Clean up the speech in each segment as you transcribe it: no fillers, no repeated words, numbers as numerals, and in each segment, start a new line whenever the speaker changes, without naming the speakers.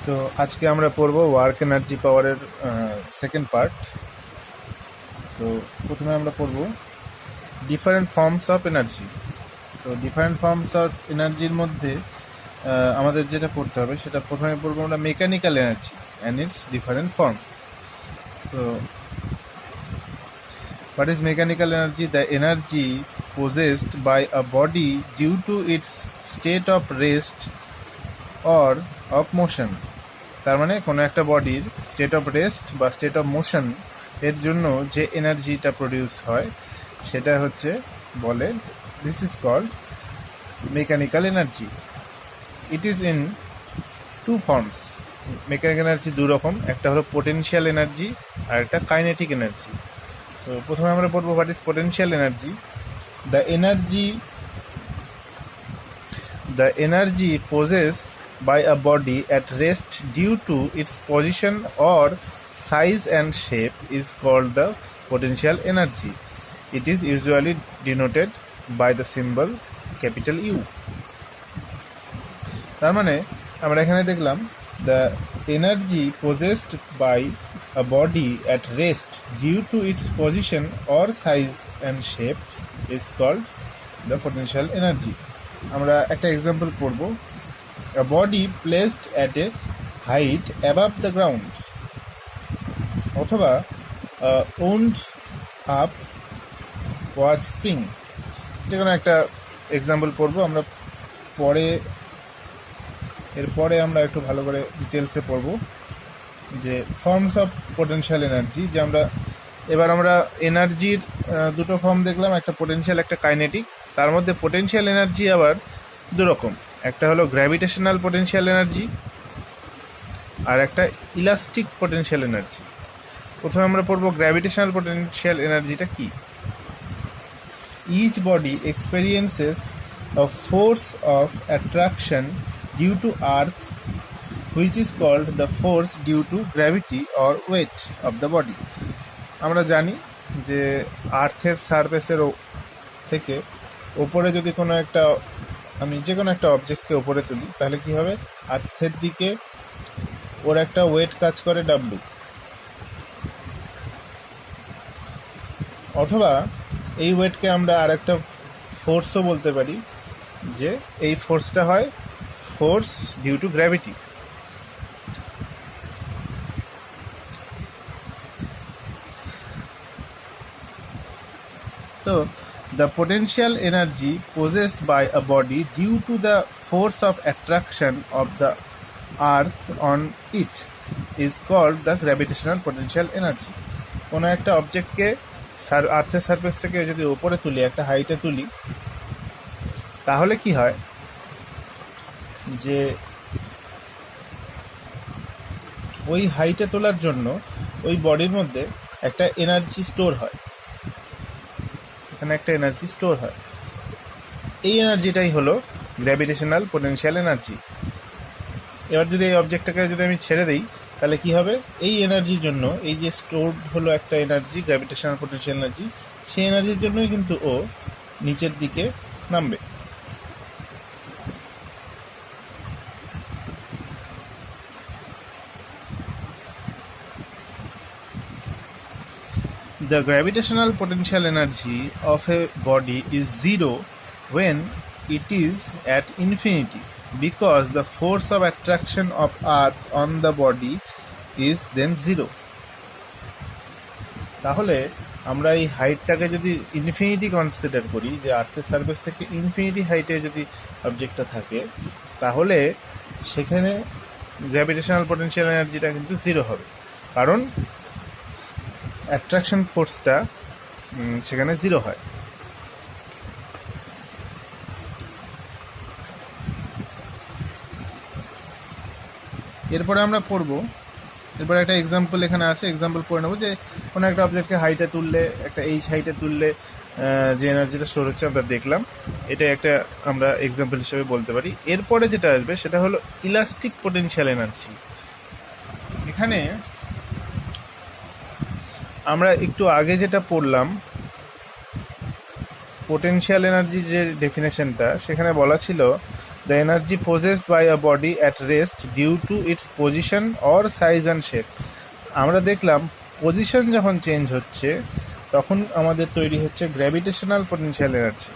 তো আজকে আমরা পড়ব ওয়ার্ক এনার্জি পাওয়ারের সেকেন্ড পার্ট। তো প্রথমে আমরা পড়ব ডিফারেন্ট ফর্মস অফ এনার্জি। তো ডিফারেন্ট ফর্মস অফ এনার্জির মধ্যে আমাদের যেটা পড়তে হবে সেটা প্রথমে পড়বো আমরা mechanical energy and it's different forms. তো what is mechanical energy? The energy possessed by a body due to its state of rest or of motion। তার মানে কোনো একটা বডির স্টেট অফ রেস্ট বা স্টেট অফ মোশন এর জন্য যে এনার্জিটা প্রডিউস হয় সেটা হচ্ছে বলে this is called mechanical energy. It is in two forms. Mechanical energy দু রকম, একটা হলো পোটেনশিয়াল এনার্জি আর একটা কাইনেটিক এনার্জি। তো প্রথমে আমরা পড়বো what is potential energy. The energy possessed by a body at rest due to its position or size and shape is called the potential energy. It is usually denoted by the symbol capital U. তার মানে আমরা এখানে দেখলাম the energy possessed by a body at rest due to its position or size and shape is called the potential energy. আমরা একটা example পড়ব। A body placed at a height above the ground অথবা wound up was spring, যে কোনো একটা example পড়ব আমরা পরে। এরপরে আমরা একটু ভালো করে ডিটেলসে পড়ব যে ফর্মস অফ পোটেনশিয়াল এনার্জি। যে এবার আমরা এনার্জির দুটো ফর্ম দেখলাম, একটা পোটেনশিয়াল একটা কাইনেটিক। তার মধ্যে পোটেনশিয়াল এনার্জি আবার দু রকম, একটা হলো গ্র্যাভিটেশনাল পোটেনশিয়াল এনার্জি আর একটা ইলাস্টিক পোটেনশিয়াল এনার্জি। প্রথমে আমরা পড়ব গ্র্যাভিটেশনাল পোটেনশিয়াল এনার্জিটা কি। Each body experiences a force of attraction due to earth which is called the force due to gravity or weight of the body। আমরা জানি যে আর্থের সারফেসের থেকে ওপরে যদি কোনো একটা আমি যে কোনো একটা অবজেক্টকে ওপরে তুলি তাহলে কি হবে, আর্থের দিকে ওর একটা ওয়েট কাজ করে ডাব্লু। অথবা এই ওয়েটকে আমরা আর একটা ফোর্সও বলতে পারি, যে এই ফোর্সটা হয় ফোর্স ডিউ টু গ্র্যাভিটি। তো the potential energy possessed by a body due to the force of attraction of the earth on it is called the gravitational potential energy। কোনো একটা অবজেক্টকে আর্থের সারফেস থেকে যদি উপরে তুলি, একটা হাইটে তুলি, তাহলে কি হয় যে ওই হাইটে তোলার জন্য ওই বডির মধ্যে একটা এনার্জি স্টোর হয়, এখানে একটা এনার্জি স্টোর হয়। এই এনার্জিটাই হলো গ্র্যাভিটেশনাল পোটেনশিয়াল এনার্জি। এবার যদি এই অবজেক্টটাকে যদি আমি ছেড়ে দিই তাহলে কি হবে, এই এনার্জির জন্য এই যে স্টোরড হলো একটা এনার্জি গ্র্যাভিটেশনাল পোটেনশিয়াল এনার্জি, সেই এনার্জির জন্যই কিন্তু ও নিচের দিকে নামবে। The gravitational potential energy of a body is zero when it is at infinity because the force of attraction of earth on the body is then zero। তাহলে আমরা এই হাইটটাকে যদি ইনফিনিটি কনসিডার করি, যে আর্থের সারফেস থেকে ইনফিনিটি হাইটে যদি অবজেক্টটা থাকে, তাহলে সেখানে গ্র্যাভিটেশনাল পোটেনশিয়াল এনার্জিটা কিন্তু জিরো হবে, কারণ অ্যাট্রাকশন ফোর্সটা সেখানে জিরো হয়। এরপরে আমরা পড়বো, এরপরে একটা এক্সাম্পল এখানে আছে, এক্সাম্পল পড়ে নেবো যে কোনো একটা অবজেক্টকে হাইটে তুললে, একটা এইচ হাইটে তুললে যে এনার্জিটা স্টোর হচ্ছে আমরা দেখলাম, এটা একটা আমরা এক্সাম্পল হিসেবে বলতে পারি। এরপরে যেটা আসবে সেটা হলো ইলাস্টিক পোটেনশিয়াল এনার্জি। এখানে আমরা একটু আগে যেটা পড়লাম পোটেনশিয়াল এনার্জি যে ডেফিনেশনটা, সেখানে বলা ছিল the energy possessed by a body at rest due to its position or size and shape. আমরা দেখলাম পজিশন যখন চেঞ্জ হচ্ছে তখন আমাদের তৈরি হচ্ছে গ্র্যাভিটেশনাল পোটেনশিয়াল এনার্জি,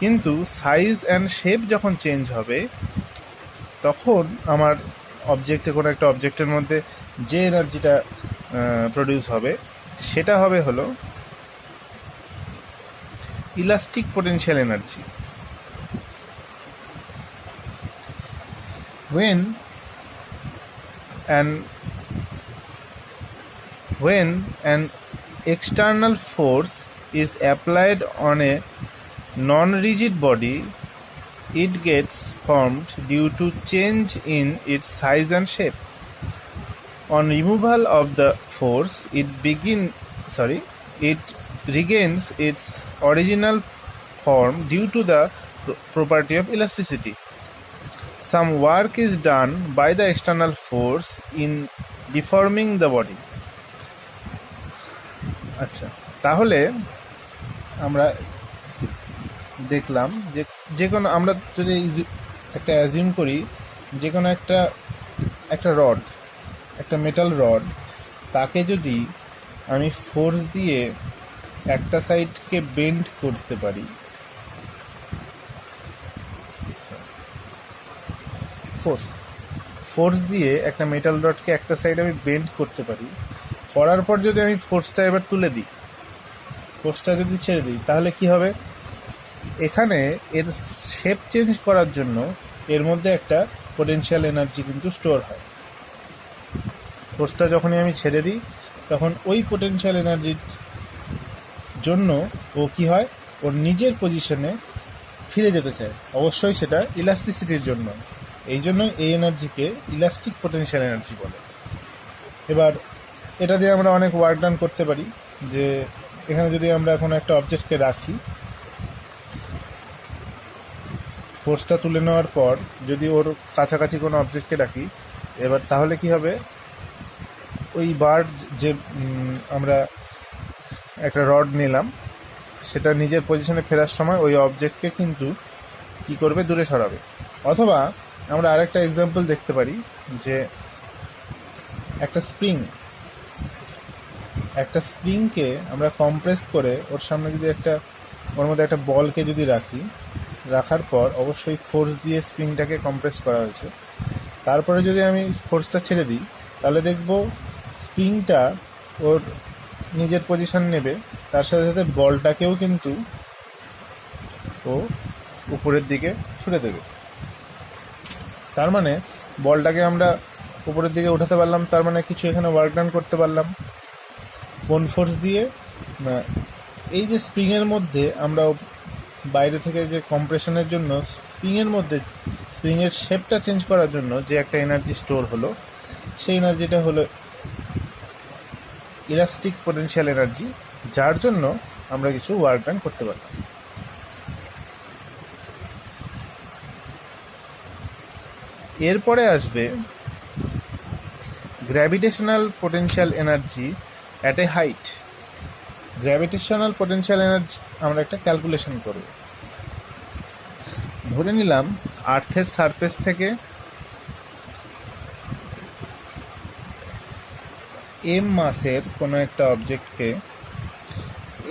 কিন্তু সাইজ অ্যান্ড শেপ যখন চেঞ্জ হবে তখন আমার অবজেক্টে কোনো একটা অবজেক্টের মধ্যে যে এনার্জিটা প্রডিউস হবে সেটা হবে হলো elastic potential energy. When an external force is applied on a non-rigid body, it gets formed due to change in its size and shape. On removal of the force, it regains its original form due to the property of elasticity. Some work is done by the external force in deforming the body. আচ্ছা, তাহলে আমরা দেখলাম যে কোনো, আমরা যদি একটা assume করি যে কোনো একটা রড, একটা মেটাল রড, তাকে যদি আমি ফোর্স দিয়ে একটা সাইডকে বেন্ড করতে পারি, ফোর্স দিয়ে একটা মেটাল রডকে একটা সাইড আমি বেন্ড করতে পারি, করার পর যদি আমি ফোর্সটা এবার তুলে দিই, ফোর্সটা যদি ছেড়ে দিই, তাহলে কি হবে? এখানে এর শেপ চেঞ্জ করার জন্য এর মধ্যে একটা পোটেনশিয়াল এনার্জি কিন্তু স্টোর হয়। ফোর্সটা যখনই আমি ছেড়ে দিই তখন ওই পোটেনশিয়াল এনার্জির জন্য ও কি হয়, ওর নিজের পজিশনে ফিরে যেতে চায়। অবশ্যই সেটা ইলাস্টিসিটির জন্য, এই জন্যই এই এনার্জিকে ইলাস্টিক পোটেনশিয়াল এনার্জি বলে। এবার এটা দিয়ে আমরা অনেক ওয়ার্ক ডান করতে পারি। যে এখানে যদি আমরা কোনো একটা অবজেক্টকে রাখি, ফোর্সটা তুলে নেওয়ার পর যদি ওর কাছাকাছি কোনো অবজেক্টকে রাখি, এবার তাহলে কি হবে, ওই বার্ড যে আমরা একটা রড নিলাম সেটা নিজের পজিশনে ফেরার সময় ওই অবজেক্টকে কিন্তু কি করবে, দূরে সরাবে। অথবা আমরা আরেকটা এক্সাম্পল দেখতে পারি যে একটা স্প্রিংকে আমরা কম্প্রেস করে ওর সামনে যদি ওর মধ্যে একটা বলকে যদি রাখার পর অবশ্যই ফোর্স দিয়ে স্প্রিংটাকে কম্প্রেস করা হয়েছে, তারপরে যদি আমি ফোর্সটা ছেড়ে দিই তাহলে দেখব স্প্রিংটা ওর নিজের পজিশন নেবে, তার সাথে সাথে বলটাকেও কিন্তু ও উপরের দিকে ছুড়ে দেবে। তার মানে বলটাকে আমরা উপরের দিকে উঠাতে পারলাম, তার মানে কিছু এখানে ওয়ার্ক ডান করতে পারলাম। কোন ফোর্স দিয়ে? এই যে স্প্রিংয়ের মধ্যে আমরা বাইরে থেকে যে কম্প্রেশনের জন্য স্প্রিংয়ের শেপটা চেঞ্জ করার জন্য যে একটা এনার্জি স্টোর হলো, সেই এনার্জিটা হলো ইলাস্টিক পোটেনশিয়াল এনার্জি, যার জন্য আমরা কিছু ওয়ার্ক ডান করতে পারলাম। এরপরে আসবে gravitational potential energy at a height. Gravitational potential energy আমরা একটা ক্যালকুলেশন করব। ধরে নিলাম আর্থের সারফেস থেকে এম মাসের কোনো একটা অবজেক্টকে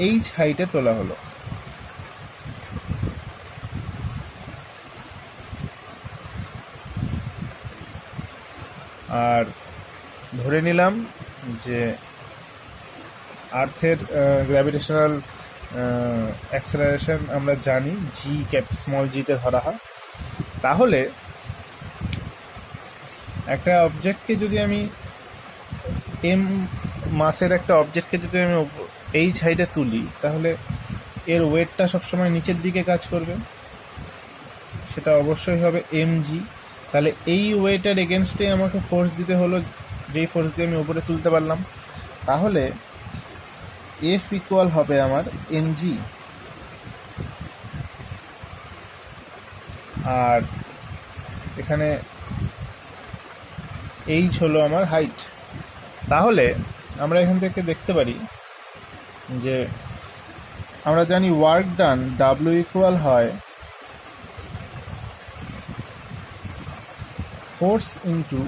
এইচ হাইটে তোলা হলো, আর ধরে নিলাম যে আর্থের গ্র্যাভিটেশনাল অ্যাক্সেলারেশন আমরা জানি জি, স্মল জিতে ধরা হয়। তাহলে একটা অবজেক্টকে যদি আমি এম মাসের একটা অবজেক্টকে যদি আমি এইচ হাইটে তুলি, তাহলে এর ওয়েটটা সবসময় নিচের দিকে কাজ করবে, সেটা অবশ্যই হবে এম জি। তাহলে এই ওয়েটের এগেনস্টে আমাকে ফোর্স দিতে হলো, যেই ফোর্স দিয়ে আমি উপরে তুলতে পারলাম। তাহলে এফ ইকুয়াল হবে আমার এম জি, আর এখানে এইচ হলো আমার হাইট। তাহলে আমরা এখান থেকে দেখতে পারি যে আমরা জানি ওয়ার্ক ডান ডাব্লিউ ইকুয়াল হয় ফোর্স ইন্টু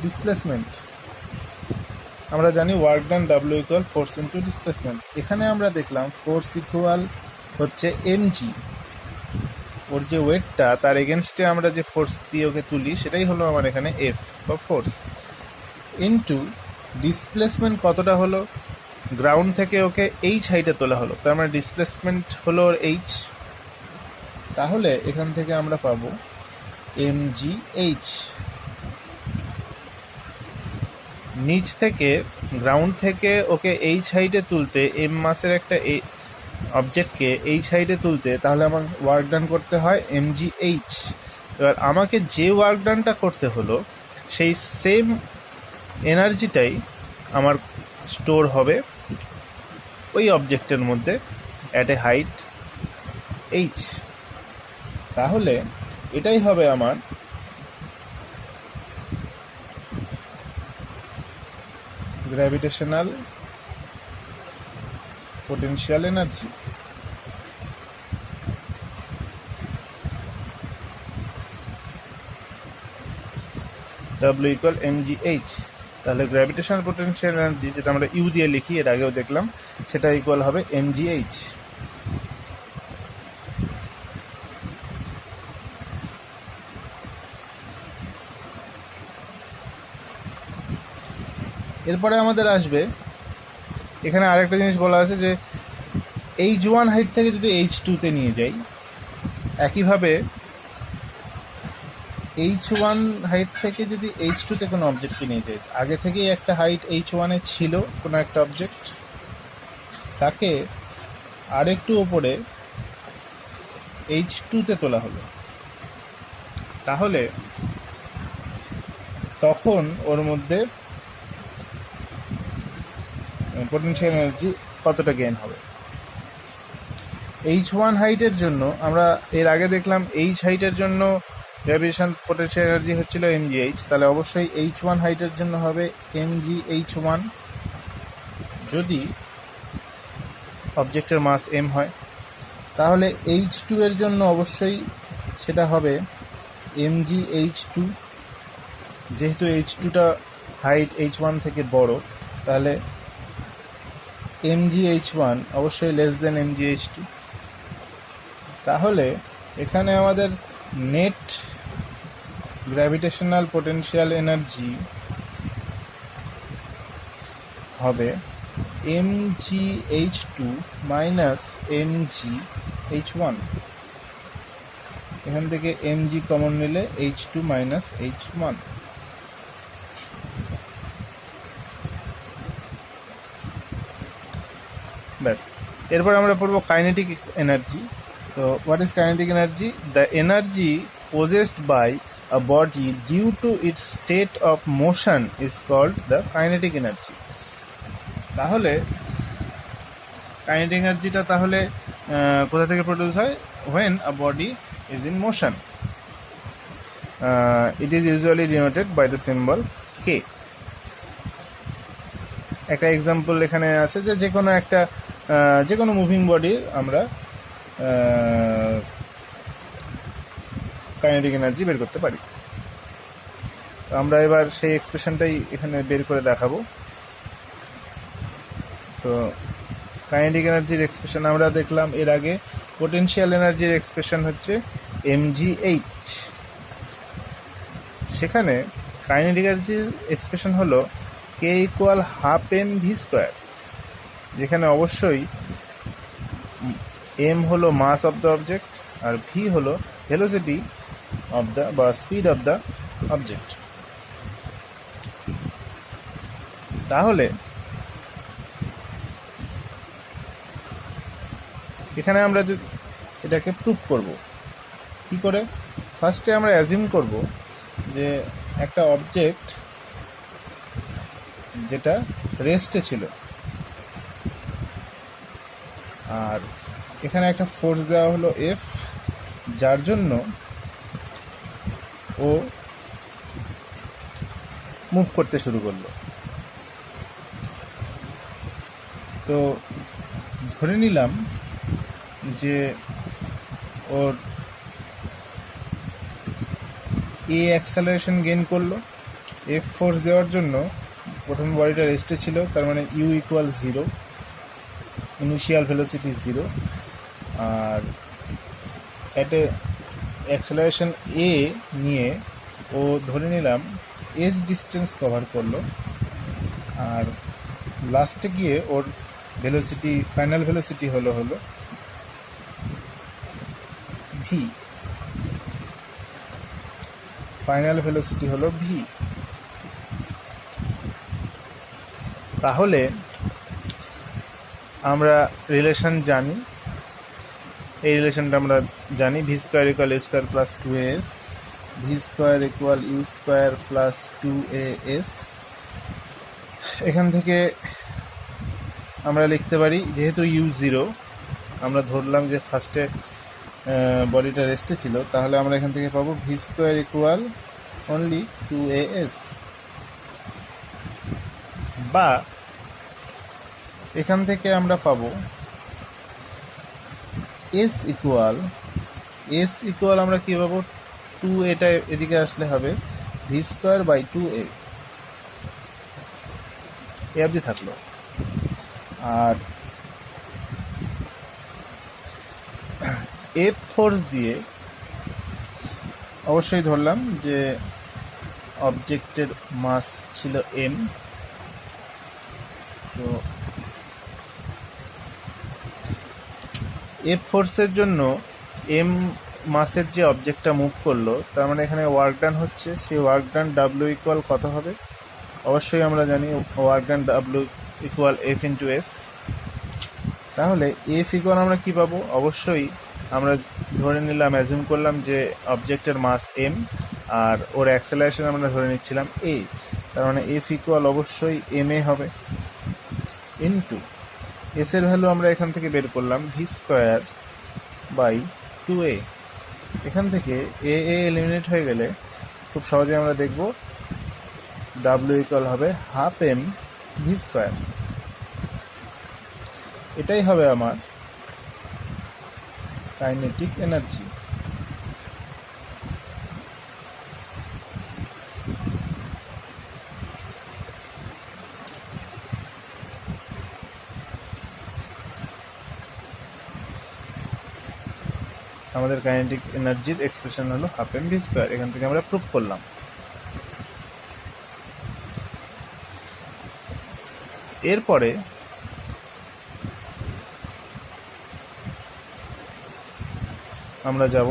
ডিসপ্লেসমেন্ট। আমরা জানি work done W equal force into displacement. এখানে আমরা দেখলাম ফোর্স ইকুয়াল হচ্ছে এমজি, ওর যে ওয়েটটা তার এগেনস্টে আমরা যে ফোর্স দিয়ে ওকে তুলি সেটাই হলো আমার এখানে এফ বা ফোর্স, ইন্টু ডিসপ্লেসমেন্ট কতটা হলো, গ্রাউন্ড থেকে ওকে এইচ হাইটে তোলা হলো, তার মানে ডিসপ্লেসমেন্ট হলো ওর এইচ। তাহলে এখান থেকে আমরা পাবো এমজি এইচ। নিচ থেকে গ্রাউন্ড থেকে ওকে এইচ হাইটে তুলতে, এম মাসের একটা অবজেক্টকে এইচ হাইটে তুলতে, তাহলে আমার ওয়ার্ক ডান করতে হয় এমজি এইচ। এবার আমাকে যে ওয়ার্ক ডানটা করতে হলো সেই সেম এনার্জিটাই আমার স্টোর হবে ওই অবজেক্টের মধ্যে অ্যাট এ হাইট এইচ। তাহলে এটাই হবে আমার gravitational potential energy. W equal mgh। তাহলে গ্র্যাভিটেশনাল পোটেনশিয়াল এনার্জি, যেটা আমরা ইউ দিয়ে লিখি, এর আগেও দেখলাম, সেটা ইকুয়াল হবে mgh। এরপরে আমাদের আসবে, এখানে আরেকটা জিনিস বলা আছে যে H1 হাইট থেকে যদি H2 তে নিয়ে যাই, একইভাবে H1 হাইট থেকে যদি H2 তে কোনো অবজেক্টকে নিয়ে যাই, আগে থেকেই একটা হাইট H1 এ ছিল কোনো একটা অবজেক্ট, তাকে আরেকটু ওপরে H2 তে তোলা হলো, তাহলে তখন ওর মধ্যে পোটেনশিয়াল এনার্জি কতটা গেইন হবে। H1 হাইটের জন্য আমরা এর আগে দেখলাম H হাইটের জন্য গ্র্যাভিটেশন পোটেনশিয়াল এনার্জি হচ্ছিল mgh, তাহলে অবশ্যই H1 হাইটের জন্য হবে mgh1 যদি অবজেক্টের মাস m হয়। তাহলে H2 এর জন্য অবশ্যই সেটা হবে mgh2, যেহেতু H2টা হাইট H1 থেকে বড়, তাহলে mgh1 অবশ্যই লেস দেন mgh2। তাহলে এখানে আমাদের নেট গ্র্যাভিটেশনাল পোটেনশিয়াল এনার্জি হবে mgh2 মাইনাস mgh1। এখান থেকে mg কমন নিলে h2 মাইনাস h1। ব্যাস, এরপর আমরা পড়বো কাইনেটিক এনার্জি। তো what is kinetic energy? The energy possessed by a body due to its state of motion is called the kinetic energy। তাহলে kinetic এনার্জিটা তাহলে কোথা থেকে প্রডিউস হয়? when a body is in motion, it is usually denoted by the symbol k। একটা example এখানে আছে যে যে কোনো মুভিং বডির আমরা কাইনেটিক এনার্জি বের করতে পারি। তো আমরা এবার সেই এক্সপ্রেশনটাই এখানে বের করে দেখাবো। তো কাইনেটিক এনার্জির এক্সপ্রেশন আমরা দেখলাম এর আগে। পোটেনশিয়াল এনার্জির এক্সপ্রেশন হচ্ছে mgh। সেখানে কাইনেটিক এনার্জির এক্সপ্রেশন হলো k equal half mv square, যেখানে অবশ্যই m হলো মাস অফ দ্য অবজেক্ট আর v হলো ভেলোসিটি অফ দ্য বা স্পিড অফ দ্য অবজেক্ট। তাহলে এখানে আমরা যদি এটাকে প্রুভ করব, কি করে? ফার্স্টে আমরা অ্যাজিউম করব যে একটা অবজেক্ট যেটা রেস্টে ছিল, আর এখানে একটা ফোর্স দেওয়া হলো এফ, যার জন্য ও মুভ করতে শুরু করলো। তো ধরে নিলাম যে ওর এ অ্যাক্সেলারেশন গেইন করলো, এফ ফোর্স দেওয়ার জন্য প্রথম বডিটা রেস্টে ছিল, তার মানে ইউ ইকুয়াল 0, ইনিশিয়াল ভেলোসিটি 0, আর একটা অ্যাক্সেলারেশন এ নিয়ে ও ধরে নিলাম এস ডিস্টেন্স কভার করলো, আর লাস্টে গিয়ে ওর ভেলোসিটি, ফাইনাল ভেলোসিটি হলো ভি, ফাইনাল ভেলোসিটি হলো ভি। তাহলে আমরা রিলেশন জানি, এই রিলেশনটা আমরা জানি, V square equal U square plus 2as, V square equal U square plus 2as। এখান থেকে আমরা লিখতে পারি, যেহেতু ইউ 0, আমরা ধরলাম যে ফার্স্টে বডিটা রেস্টে ছিল, তাহলে আমরা এখান থেকে পাবো V square equal only 2as, বা এখান থেকে আমরা পাবো এস ইকুয়াল আমরা কি পাবো, 2 এটা এদিকে আসলে হবে ভি স্কোয়ার বাই 2a, এ অবধি থাকলো। আর এফ ফোর্স দিয়ে অবশ্যই ধরলাম যে অবজেক্টের মাস ছিল এম, তো এফ ফোর্সের জন্য এম মাসের যে অবজেক্টটা মুভ করলো, তার মানে এখানে ওয়ার্ক ডান হচ্ছে, সেই ওয়ার্ক ডান ডাব্লিউ ইকুয়াল কত হবে, অবশ্যই আমরা জানি work done W equal F into S. তাহলে এফ ইকুয়াল আমরা কি পাবো, অবশ্যই আমরা ধরে নিলাম, অ্যাজিউম করলাম যে অবজেক্টের মাস এম আর ওর অ্যাক্সেলারেশন আমরা ধরে নিচ্ছিলাম এ, তার মানে এফ ইকুয়াল অবশ্যই এম এ হবে, ইন্টু এস এর ভ্যালু আমরা এখান থেকে বের করলাম ভি স্কোয়ার বাই 2a। এখান থেকে এ এলিমিনেট হয়ে গেলে খুব সহজে আমরা দেখব ডাব্লিউ ইকুয়াল হবে হাফ এম ভি স্কোয়ার। এটাই হবে আমার কাইনেটিক এনার্জি। আমাদের কাইনেটিক এনার্জির এক্সপ্রেশন হলো হাফ এম ভি স্কোয়ার, এখান থেকে আমরা প্রুভ করলাম। এরপরে আমরা যাব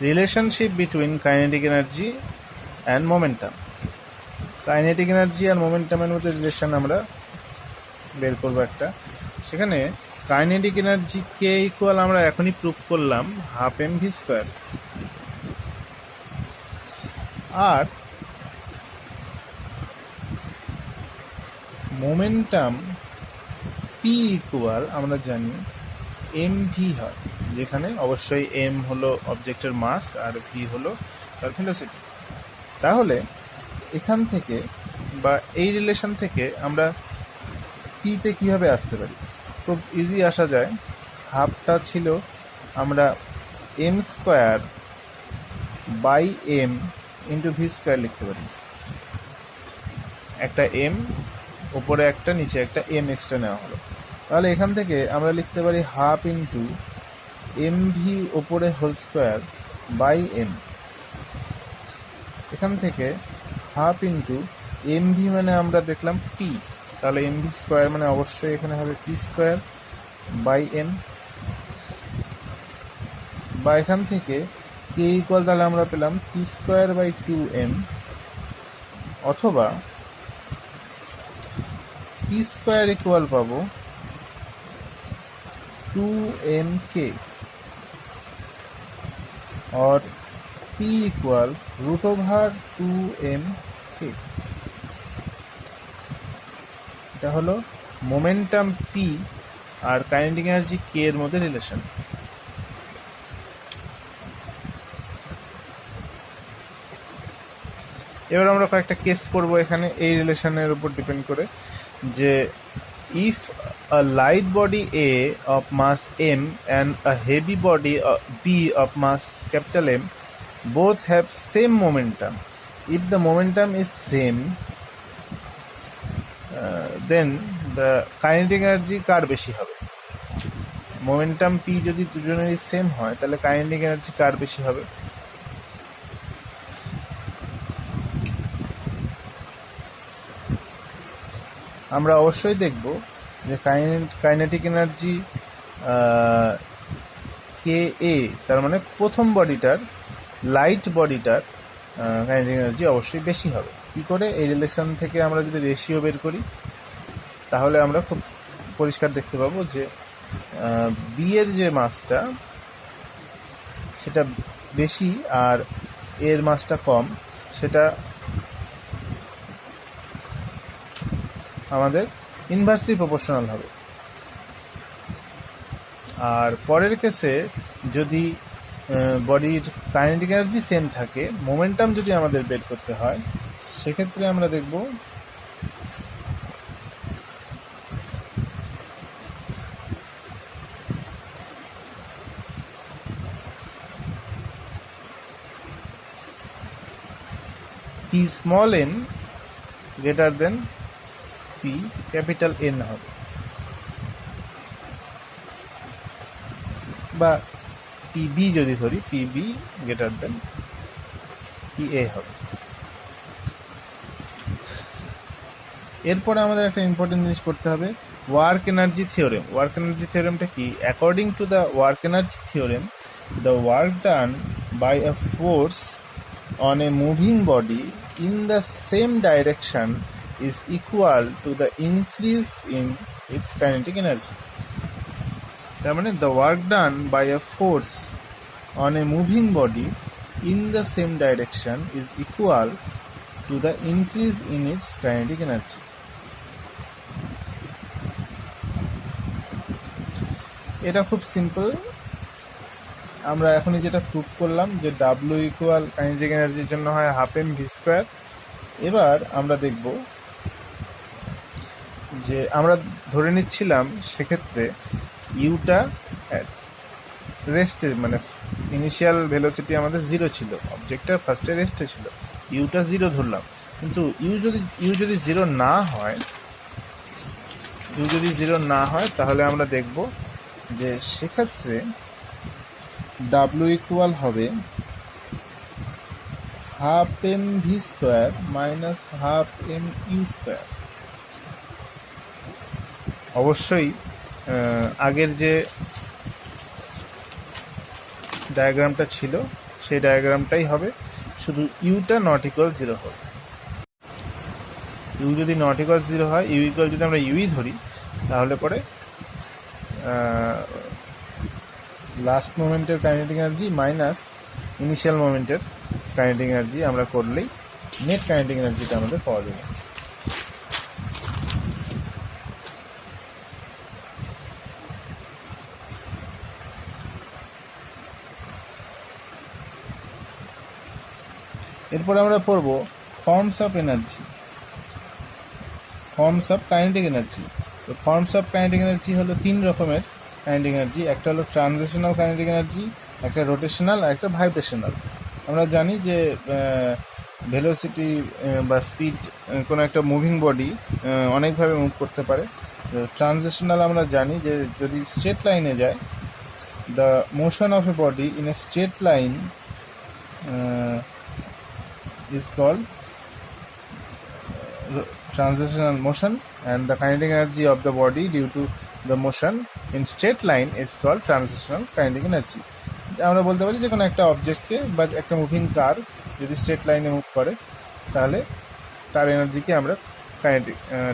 relationship between kinetic energy and momentum. কাইনেটিক এনার্জি আর মোমেন্টামের মধ্যে রিলেশন আমরা বের করবো একটা। সেখানে কাইনেটিক এনার্জি কে ইকুয়াল আমরা এখনই প্রুভ করলাম হাফ এম ভি স্কোয়ার, আর মোমেন্টাম পি ইকুয়াল আমরা জানি এম ভি হয়, যেখানে অবশ্যই এম হলো অবজেক্টের মাস আর ভি হলো তার ভেলোসিটি। তাহলে এখান থেকে বা এই রিলেশন থেকে আমরা পিতে কীভাবে আসতে পারি, খুব ইজি আসা যায়। হাফটা ছিল আমরা M square by M into V square লিখতে পারি, একটা এম ওপরে একটা নিচে একটা এম এক্সট্রা নেওয়া হলো। তাহলে এখান থেকে আমরা লিখতে পারি হাফ ইন্টু এম ভি ওপরে হোল স্কোয়ার বাই এম। এখান থেকে হাফ ইন্টু এম ভি মানে আমরা দেখলাম পি, তাহলে এম ভি স্কোয়ার মানে অবশ্যই এখানে হবে পি স্কোয়ার বাই এম, বা এখান থেকে কে ইকুয়াল তাহলে আমরা পেলাম পি স্কোয়ার বাই 2m, অথবা পি স্কোয়ার ইকুয়াল পাবো 2mk, और p इक्वल √2mk। এটা হলো মোমেন্টাম p আর কাইনেটিক এনার্জি k এর মধ্যে রিলেশন। এবার আমরা কয়েকটা কেস করব এখানে এই রিলেশনের উপর ডিপেন্ড করে, যে if a light body A of mass m and a heavy body B of mass capital M both have same momentum. If the momentum is same, then the kinetic energy কার বেশি হবে? Momentum P যদি দুজনেরই same হয় তাহলে kinetic energy কার বেশি হবে? আমরা অবশ্যই দেখব যে কাইনেটিক এনার্জি কে এ, তার মানে প্রথম বডিটার, লাইট বডিটার কাইনেটিক এনার্জি অবশ্যই বেশি হবে। কী করে? এই রিলেশন থেকে আমরা যদি রেশিও বের করি তাহলে আমরা খুব পরিষ্কার দেখতে পাবো যে বি এর যে মাসটা সেটা বেশি আর এর মাসটা কম, সেটা আমাদের ইনভার্সলি প্রপোর্শনাল হবে। আর পরের কেসে যদি বডির কাইনেটিক এনার্জি সেম থাকে, মোমেন্টাম যদি আমাদের বের করতে হয়, সেক্ষেত্রে আমরা দেখব P small n greater than P capital N হবে, বা PB যদি ধরি PB greater than PA হবে। এরপরে আমাদের একটা ইম্পর্টেন্ট জিনিস করতে হবে, work energy theorem. Work energy থিওরেমটা কি? According to the work energy theorem, the work done by a force on a moving body in the same direction is equal to the increase in its kinetic energy. তার মানে the work done by a force on a moving body in the same direction is equal to the increase in its kinetic energy. এটা খুব simple. আমরা এখনই যেটা prove করলাম যে W equal kinetic এনার্জির জন্য হয় হাফ এম ভি স্কোয়ার। এবার আমরা দেখব যে আমরা ধরে নিচ্ছিলাম সেক্ষেত্রে ইউটা রেস্টে, মানে ইনিশিয়াল ভেলোসিটি আমাদের জিরো ছিল, অবজেক্টটা ফার্স্টে রেস্টে ছিল, ইউটা জিরো ধরলাম। কিন্তু ইউ যদি জিরো না হয় তাহলে আমরা দেখব যে সেক্ষেত্রে ডাব্লু ইকুয়াল হবে half M V square minus half M U square. অবশ্যই আগের যে ডায়াগ্রামটা ছিল সেই ডায়াগ্রামটাই হবে, শুধু ইউটা নট ইকুয়াল জিরো হবে। ইউ যদি নট ইকুয়াল জিরো হয়, ইউ ইকুয়াল যদি আমরা ইউই ধরি, তাহলে পরে লাস্ট মোমেন্টের কাইনেটিক এনার্জি মাইনাস ইনিশিয়াল মোমেন্টের কাইনেটিক এনার্জি আমরা করলেই নেট কাইনেটিক এনার্জিটা আমাদের পাওয়া যাবে। এরপরে আমরা পড়ব forms of energy, forms of kinetic energy. তো ফর্মস অফ কাইনেটিক এনার্জি হলো তিন রকমের কাইনেটিক এনার্জি। একটা হলো ট্রানজিশনাল কাইনেটিক এনার্জি, একটা রোটেশনাল আর একটা ভাইব্রেশনাল। আমরা জানি যে ভেলোসিটি বা স্পিড কোনো একটা মুভিং বডি অনেকভাবে মুভ করতে পারে। ট্রানজিশনাল আমরা জানি যে যদি স্ট্রেট লাইনে যায়, the motion of A body in a straight line is called transitional motion, and the kinetic energy of the body due to the motion in straight line is called transitional kinetic energy. আমরা বলতে পারি যে কোনো একটা অবজেক্টকে বা একটা moving কার যদি straight লাইনে মুভ করে তাহলে তার এনার্জিকে আমরা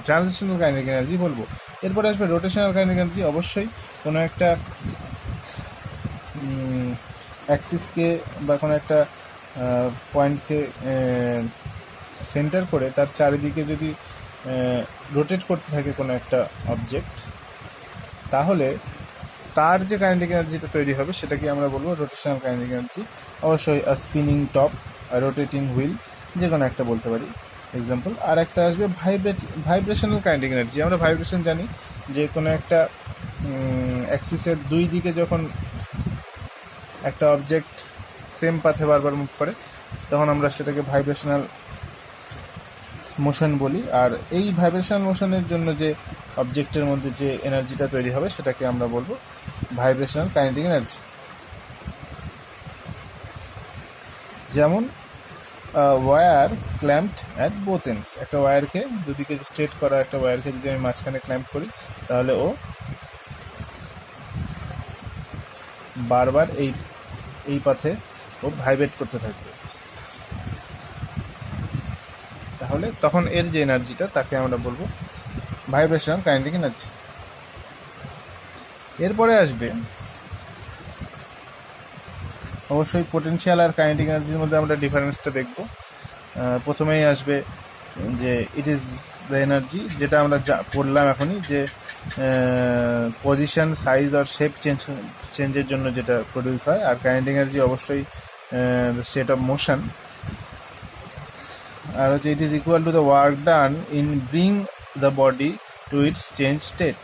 ট্রানজিশনাল কাইনেটিক এনার্জি বলবো। এরপরে আসবে রোটেশনাল কাইনেটিক এনার্জি। অবশ্যই কোনো একটা অ্যাক্সিসকে বা কোনো একটা পয়েন্টকে সেন্টার করে তার চারিদিকে যদি রোটেট করতে থাকে কোনো একটা অবজেক্ট, তাহলে তার যে কাইনেটিক এনার্জিটা তৈরি হবে সেটাকে আমরা বলবো রোটেশনাল কাইনেটিক এনার্জি। অবশ্যই স্পিনিং টপ, রোটেটিং হুইল, যে কোনো একটা বলতে পারি এক্সাম্পল। আর একটা আসবে ভাইব্রেশনাল কাইনেটিক এনার্জি। আমরা ভাইব্রেশন জানি যে কোনো একটা অ্যাক্সিসের দুই দিকে যখন একটা অবজেক্ট সেম পাথে বারবার মুভ করে তখন আমরা সেটাকে ভাইব্রেশনাল মোশন বলি। আর এই ভাইব্রেশনাল মোশনের জন্য যে অবজেক্টের মধ্যে যে এনার্জিটা তৈরি হবে সেটাকে আমরা বলবো ভাইব্রেশনাল কাইনেটিক এনার্জি। যেমন ওয়্যার ক্ল্যাম্পড অ্যাট বোথ এন্ডস, একটা ওয়্যারকে দুদিকে স্ট্রেট করা একটা ওয়্যারকে যদি আমি মাঝখানে ক্ল্যাম্প করি তাহলে ও বারবার এই পাথে ও ভাইব্রেট করতে থাকবে, তাহলে তখন এর যে এনার্জিটা তাকে আমরা বলবো ভাইব্রেশনাল কাইনেটিক এনার্জি। এরপরে আসবে অবশ্যই পোটেনশিয়াল আর কাইনেটিক এনার্জির মধ্যে আমরা ডিফারেন্সটা দেখব। প্রথমেই আসবে যে ইট ইজ দ্য এনার্জি, যেটা আমরা পড়লাম এখনই, যে পজিশন, সাইজ আর শেপ চেঞ্জের জন্য যেটা প্রডিউস হয়। আর কাইনেটিক এনার্জি অবশ্যই স্টেট অফ মোশন। আর হচ্ছে it is equal to the work done in bring the body to its change state.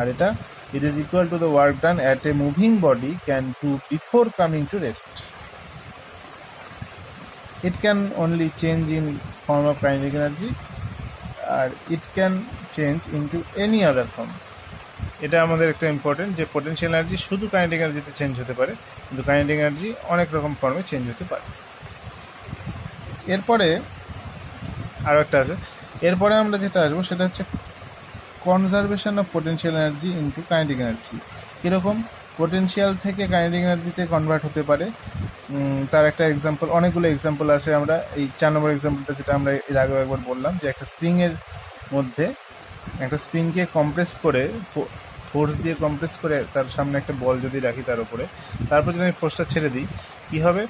আর এটা it is equal to the work done at a moving body can do before coming to rest. It can only change in form of kinetic energy or it can change into any other form. এটা আমাদের একটা important, যে potential energy শুধু kinetic এনার্জিতে change হতে পারে, কিন্তু kinetic energy অনেক রকম ফর্মে চেঞ্জ হতে পারে। এরপরে আরও একটা আছে, এরপরে আমরা যেটা আসবো সেটা হচ্ছে conservation of potential energy into kinetic energy. কীরকম পোটেনশিয়াল থেকে কাইনেটিক এনার্জিতে কনভার্ট হতে পারে, তার একটা এক্সাম্পল, অনেকগুলো এক্সাম্পল আছে। আমরা এই 4 নম্বর এক্সাম্পলটা যেটা আমরা এর আগেও একবার বললাম, যে একটা স্প্রিংয়ের মধ্যে একটা স্প্রিংকে কম্প্রেস করে, ফোর্স দিয়ে কম্প্রেস করে তার সামনে একটা বল যদি রাখি তার উপরে, তারপর যদি আমি ফোর্সটা ছেড়ে দিই, কী হবে,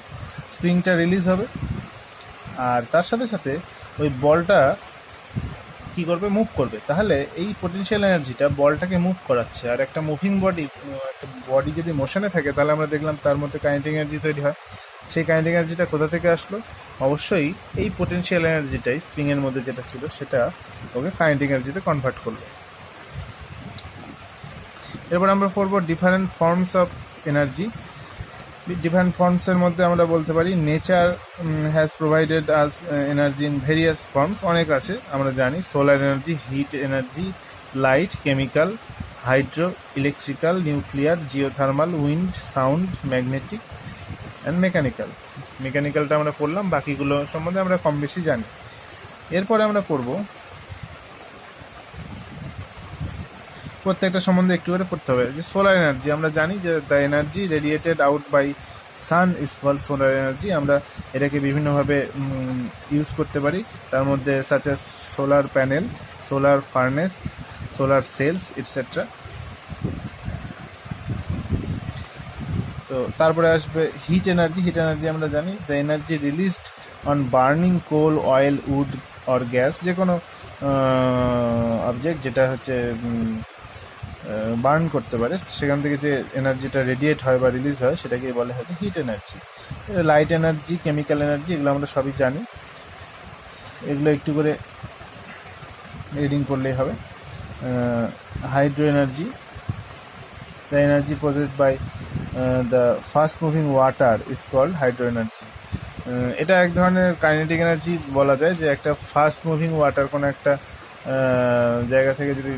স্প্রিংটা রিলিজ হবে আর তার সাথে সাথে ওই বলটা কী করবে, মুভ করবে। তাহলে এই পোটেনশিয়াল এনার্জিটা বলটাকে মুভ করাচ্ছে। আর একটা মুভিং বডি, একটা বডি যদি মোশনে থাকে তাহলে আমরা দেখলাম তার মধ্যে কাইনেটিক এনার্জি তৈরি হয়। সেই কাইনেটিক এনার্জিটা কোথা থেকে আসলো? অবশ্যই এই পোটেনশিয়াল এনার্জিটাই স্প্রিংয়ের মধ্যে যেটা ছিল সেটা ওকে কাইনেটিক এনার্জিতে কনভার্ট করলো। এরপর আমরা পড়বো different forms of energy. Different ফর্মসের মধ্যে আমরা বলতে পারি nature has provided us energy in various forms. অনেক আছে আমরা জানি, solar energy, heat energy, light, chemical, hydro, electrical, nuclear, geothermal, wind, sound, magnetic and mechanical. মেকানিক্যালটা আমরা পড়লাম, বাকিগুলো সম্বন্ধে আমরা কম বেশি জানি। এরপরে আমরা পড়বো, প্রত্যেকটা সম্বন্ধে একটু করে পড়তে হবে। যে সোলার এনার্জি আমরা জানি যে the energy radiated out by sun is called solar energy. আমরা এটাকে বিভিন্নভাবে ইউজ করতে পারি, তার মধ্যে such as solar panel, solar furnace, solar cells etcetera. তো তারপরে আসবে হিট এনার্জি। হিট এনার্জি আমরা জানি the energy released on burning coal, oil, wood or gas. যে কোনো অবজেক্ট যেটা হচ্ছে বার্ন করতে পারে, সেখান থেকে যে এনার্জিটা রেডিয়েট হয় বা রিলিজ হয় সেটাকে বলা হচ্ছে hit energy. Light energy, chemical energy, এগুলো আমরা সবই জানি, এগুলো একটু করে রিডিং করলেই হবে। Hydro energy, the energy possessed by the fast moving water is called hydro energy. এটা এক ধরনের কাইনেটিক এনার্জি বলা যায়, যে একটা ফাস্ট মুভিং ওয়াটার, কোনো একটা জায়গা থেকে যদি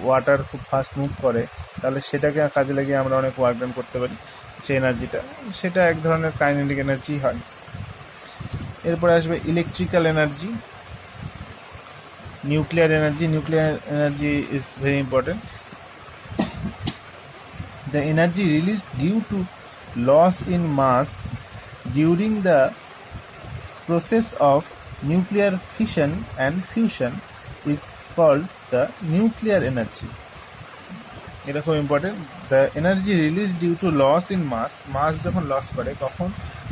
ওয়াটার খুব ফাস্ট মুভ করে তাহলে সেটাকে কাজে লাগিয়ে আমরা অনেক ওয়ার্ক ডান করতে পারি, সেই এনার্জিটা, সেটা এক ধরনের কাইনেটিক এনার্জি হয়। এরপরে আসবে electrical energy, nuclear energy. Nuclear energy is very important. The energy released due to loss in mass during the process of nuclear fission and fusion is called the nuclear energy. এটা খুব important. The energy release due to loss in mass, mass যখন loss করে তখন,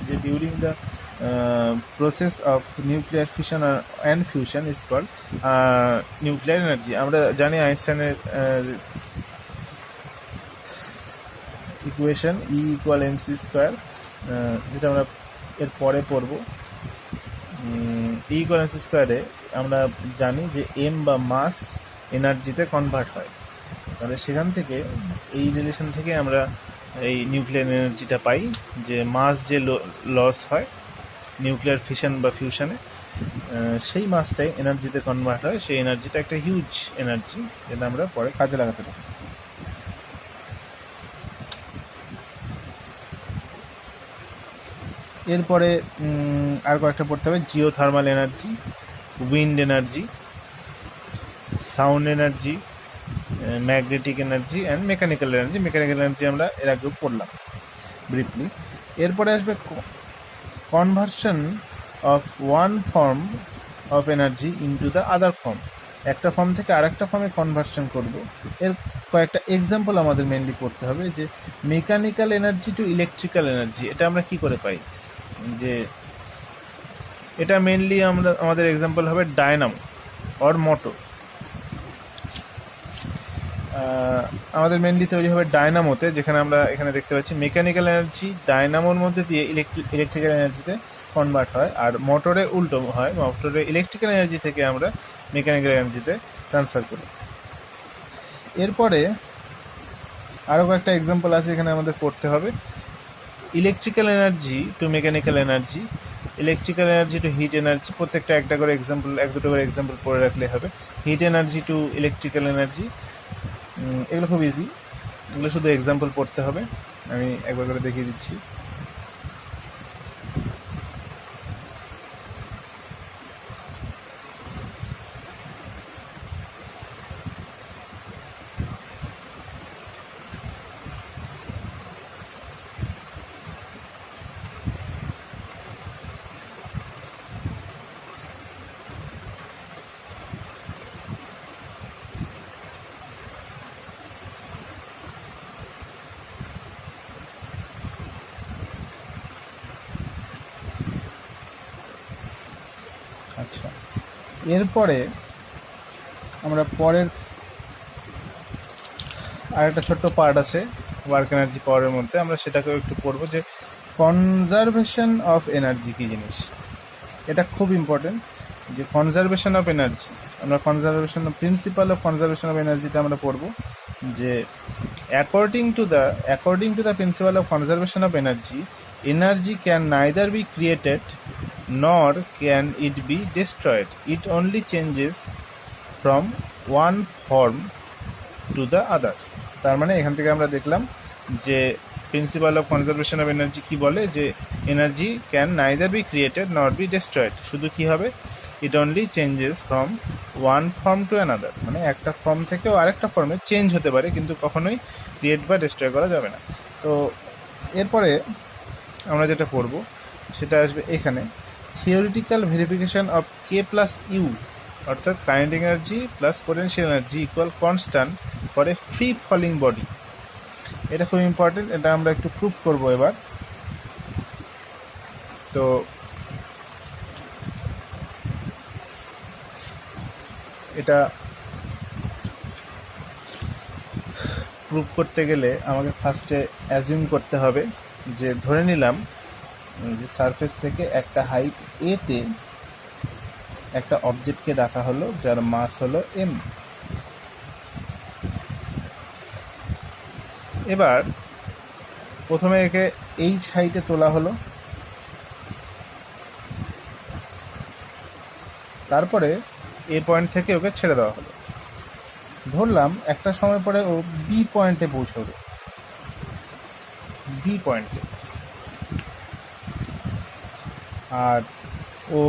যে during the process of nuclear fission and fusion is called nuclear energy. আমরা জানি আইনস্টাইনের equation E equal mc square, যেটা আমরা এর পরে পড়ব। E ইকুয়াল mc স্কোয়ারে আমরা জানি যে m বা মাস এনার্জিতে কনভার্ট হয়। তাহলে সেখান থেকে এই রিলেশন থেকে আমরা এই নিউক্লিয়ার এনার্জিটা পাই, যে মাস যে লস হয় নিউক্লিয়ার ফিশন বা ফিউশনে, সেই মাসটাই এনার্জিতে কনভার্ট হয়। সেই এনার্জিটা একটা হিউজ এনার্জি, যেটা আমরা পরে কাজে লাগাতে পারি। এরপরে আর কয়েকটা পড়তে হবে, Jio thermal energy, wind energy, sound energy, magnetic energy and mechanical energy. Mechanical energy আমরা এর আগেও পড়লাম ব্রিফলি। এরপরে আসবে conversion of one form of energy into the other form. একটা ফর্ম থেকে আরেকটা ফর্মে কনভার্সন করব। এর কয়েকটা এক্সাম্পল আমাদের মেনলি পড়তে হবে, যে mechanical energy to electrical energy, এটা আমরা কি করে পাই? যে এটা মেনলি আমাদের এক্সাম্পল হবে ডায়নামো অর মোটর। আমাদের মেনলি তৈরি হবে ডায়নামোতে, যেখানে আমরা এখানে দেখতে পাচ্ছি মেকানিক্যাল এনার্জি ডায়নামোর মধ্যে দিয়ে ইলেকট্রিক্যাল এনার্জিতে কনভার্ট হয়, আর মোটরে উল্টো হয়, মোটরে ইলেকট্রিক্যাল এনার্জি থেকে আমরা মেকানিক্যাল এনার্জিতে ট্রান্সফার করি। এরপরে আরও কয়েকটা এক্সাম্পল আছে এখানে আমাদের পড়তে হবে। Electrical energy to mechanical energy, electrical energy to heat energy, প্রত্যেকটা একটা করে এক্সাম্পল, এক দুটো করে এক্সাম্পল পড়ে রাখলে হবে। Heat energy to electrical energy, এগুলো খুব ইজি, এগুলো শুধু এক্সাম্পল পড়তে হবে। আমি একবার করে দেখিয়ে দিচ্ছি। আচ্ছা, এরপরে আমরা পরের আরেকটা ছোট্ট পার্ট আছে ওয়ার্ক এনার্জি পাওয়ারের মধ্যে, আমরা সেটাকেও একটু পড়বো, যে কনজারভেশন অফ এনার্জি কী জিনিস। এটা খুব ইম্পর্টেন্ট, যে কনজারভেশন অফ এনার্জি, আমরা conservation principal of conservation of এনার্জিটা আমরা পড়বো, যে according to the principal of conservation of energy, energy can neither B created nor can it be destroyed. It only changes from one form to the other. তার মানে এখান থেকে আমরা দেখলাম যে principal of conservation of energy কি বলে, যে energy can neither B created নর বি ডেস্ট্রয়েড, শুধু কি হবে, ইট only changes from one form to another, মানে একটা ফর্ম থেকেও আরেকটা ফর্মে চেঞ্জ হতে পারে, কিন্তু কখনোই ক্রিয়েট বা ডেস্ট্রয় করা যাবে না। তো এরপরে আমরা যেটা পড়বো সেটা আসবে এখানে, theoretical verification of K plus U, অর্থাৎ kinetic energy plus potential energy equal constant for a free falling body. এটা খুব ইম্পর্টেন্ট, এটা আমরা একটু প্রুভ করবো এবার। তো এটা প্রুভ করতে গেলে আমাকে ফার্স্টে অ্যাজিউম করতে হবে, যে ধরে নিলাম যে সারফেস থেকে একটা হাইট এতে একটা অবজেক্টকে রাখা হলো যার মাস হলো এম। এবার প্রথমে একে এইচ হাইটে তোলা হলো, তারপরে এ পয়েন্ট থেকে ওকে ছেড়ে দেওয়া হলো। ধরলাম একটা সময় পরে ও বি পয়েন্টে পৌঁছবে, বি পয়েন্টে, আর ও